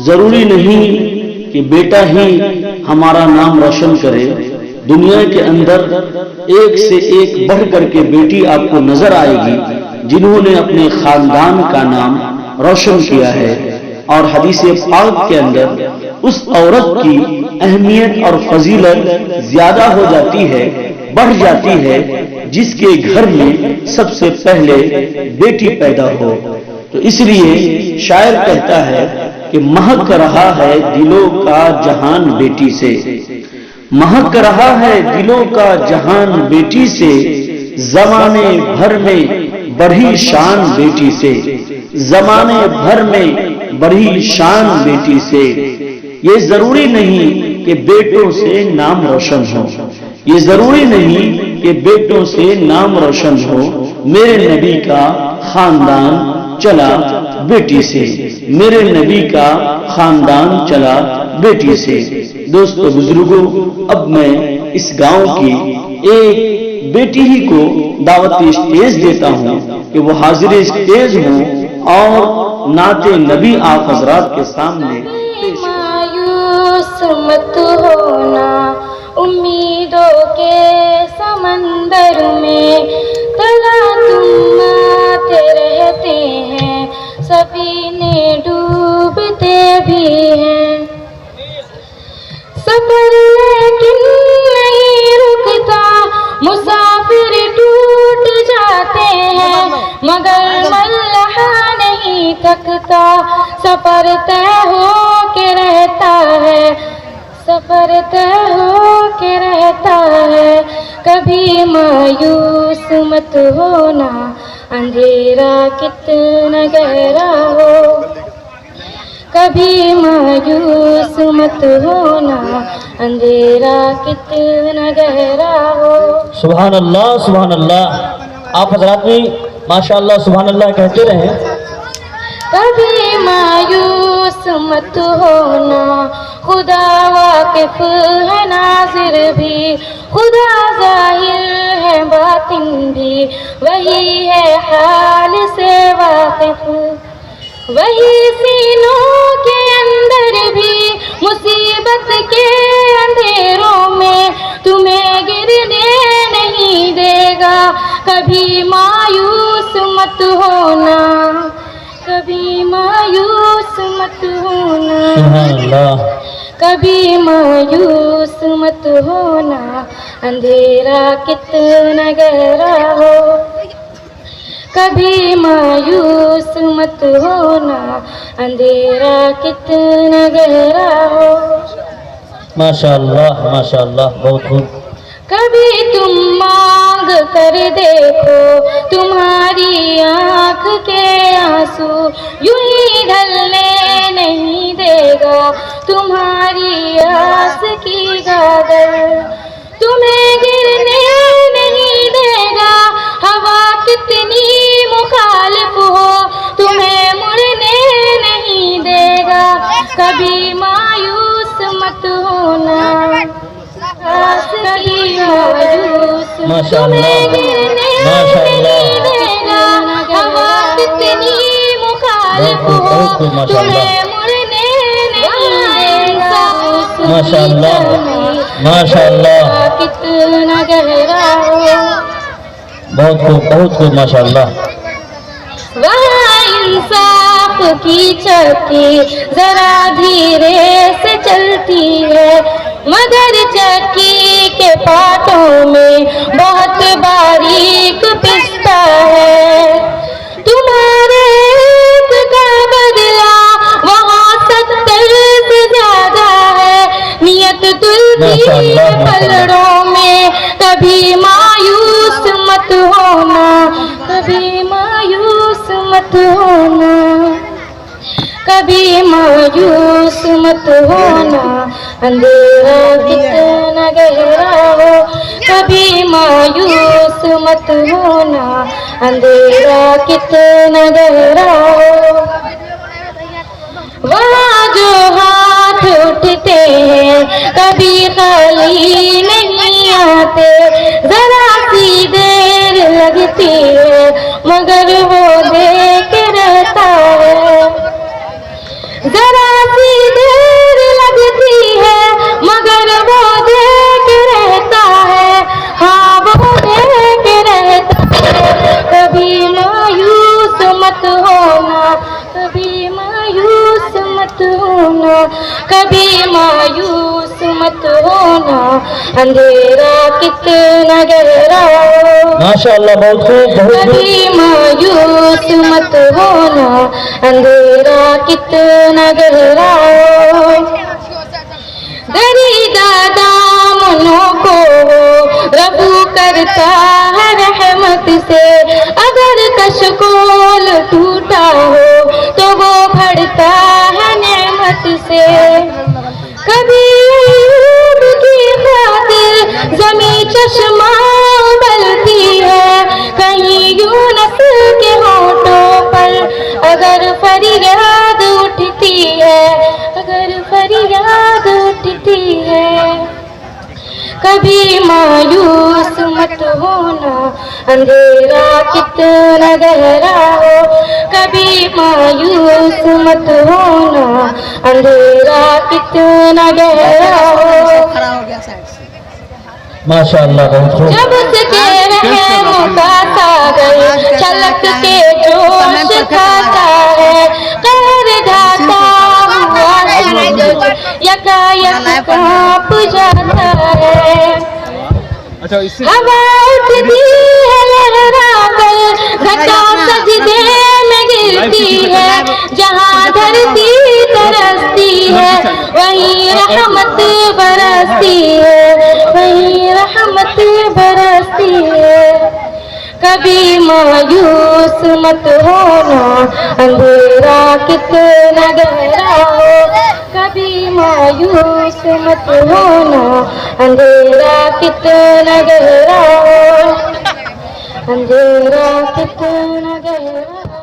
जरूरी नहीं कि बेटा ही हमारा नाम रोशन करे। दुनिया के अंदर एक से एक बढ़ करके बेटी आपको नजर आएगी जिन्होंने अपने खानदान का नाम रोशन किया है। और हदीस पाक के अंदर उस औरत की अहमियत और फजीलत ज्यादा हो जाती है, बढ़ जाती है, जिसके घर में सबसे पहले बेटी पैदा हो। तो इसलिए शायर कहता है कि महक रहा है दिलों का जहान बेटी से, महक रहा है दिलों का जहान बेटी से, जमाने भर में बढ़ी शान बेटी से, जमाने भर में बढ़ी शान बेटी से। ये जरूरी नहीं कि बेटों से नाम रोशन हो, ये जरूरी नहीं कि बेटों से नाम रोशन हो। मेरे नबी का खानदान चला बेटी से, मेरे नबी का खानदान चला बेटी से। दोस्तों बुजुर्गों, अब मैं इस गांव की एक बेटी ही को दावती स्टेज देता हूं कि वो हाजिर स्टेज हो और नाते नबी आप हजरात के सामने मायूस मत होना, उम्मीदों के समंदर में तला तुम आते रहते हैं, सफीने डूबते भी हैं। सफर लेकिन नहीं रुकता, मुसाफिर टूट जाते हैं, मगर मल्लाह नहीं थकता, सफर तय हो के रहता है, सफर तय हो के रहता है। कभी मायूस मत होना, अंधेरा कितना गहरा हो, कभी मायूस मत होना, अंधेरा कितना गहरा हो। सुभान अल्लाह, सुभान अल्लाह। आप हजरात भी माशाअल्लाह सुभान अल्लाह कहते रहे। कभी मायूस मत होना, खुदा वाकिफ है नाज़िर भी, खुदा ज़ाहिर है बातिन भी, वही है हाल से वाकिफ, वही सीनों के अंदर भी मुसीबत के अंधेरों में तुम्हें गिरने नहीं देगा। कभी मायूस मत होना, कभी मायूस मत होना, कभी मायूस मत होना, अंधेरा कितना गहरा हो, कभी मायूस मत होना, अंधेरा कितना गहरा हो। माशाअल्लाह, माशाअल्लाह, बहुत खूब। कभी तुम मांग कर देखो, तुम्हारी आंख के आंसू यूं ही ढलने नहीं देगा, तुम्हारी आस की गागर तुम्हें गिरने नहीं देगा। हवा कितनी मुखालिफ हो, तुम्हें मुड़ने नहीं देगा। कभी मायूस मत होना, कभी मायूस तुम्हें गिरने नहीं देगा। हवा कितनी मुखालिफ हो, तुम्हें मुड़ने नहीं देगा। माशाअल्लाह, माशाअल्लाह, कितना गहरा हो, बहुत खूब, बहुत खूब, माशाअल्लाह। वहाँ इंसाफ की चक्की जरा धीरे से चलती है, मगर चक्की के पाटों में बहुत बारीक पिसता है। तुम्हारे एक का बदला वहाँ 70 से ज्यादा है, नियत तुलती है पलड़ों में। कभी मायूस मत होना, कभी मायूस मत होना, कभी मायूस मत होना, अंधेरा कितना गहरा हो, कभी मायूस मत होना, अंधेरा कितना गहरा हो। वहाँ जो हाथ उठते हैं कभी खाली नहीं आते, जरा सी देर लगती है मगर वो देख रहता है, जरा सी देर लगती है मगर वो देख रहता है, हाँ वो देख रहता है। कभी मायूस मत होना, कभी मायूस मत होना, कभी मायूस मत होना, अंधेरा कितना गहरा हो। माशाअल्लाह, बहुत खूब, बहुत खूब। कभी मायूस मत होना, अंधेरा कितना गहरा हो। दरीदा दामनों को रबू करता है रहमत से, अगर कशकोल टूटा हो तो वो भरता है नेमत से। कभी अयूब की खातिर जमी चश्मा उबलती है, कहीं यूनुस के होठों पर अगर फरियाद उठती है, अगर फरियाद उठती है। कभी मायूस मत होना, अंधेरा कितना गहरा हो। कभी मायूस मत होना, अंधेरा कितना गहरा हो। माशाअल्लाह, बहुत खूब। जब उसके रहमों का सागर छलक के जोश खाता है, कहर ढाता हुआ सूरज यकायक कांप जाता है। हवा उठती है लहरा कर, घटा सजदे में गिरती है, जहाँ धरती तरसती है वहीं रहमत बरसती है, वहीं रहमत बरसती है। कभी मायूस मत होना, अंधेरा कितना गहरा हो। कभी मायूस मत होना, अंधेरा कितना गहरा हो, अंधेरा कितना गहरा हो।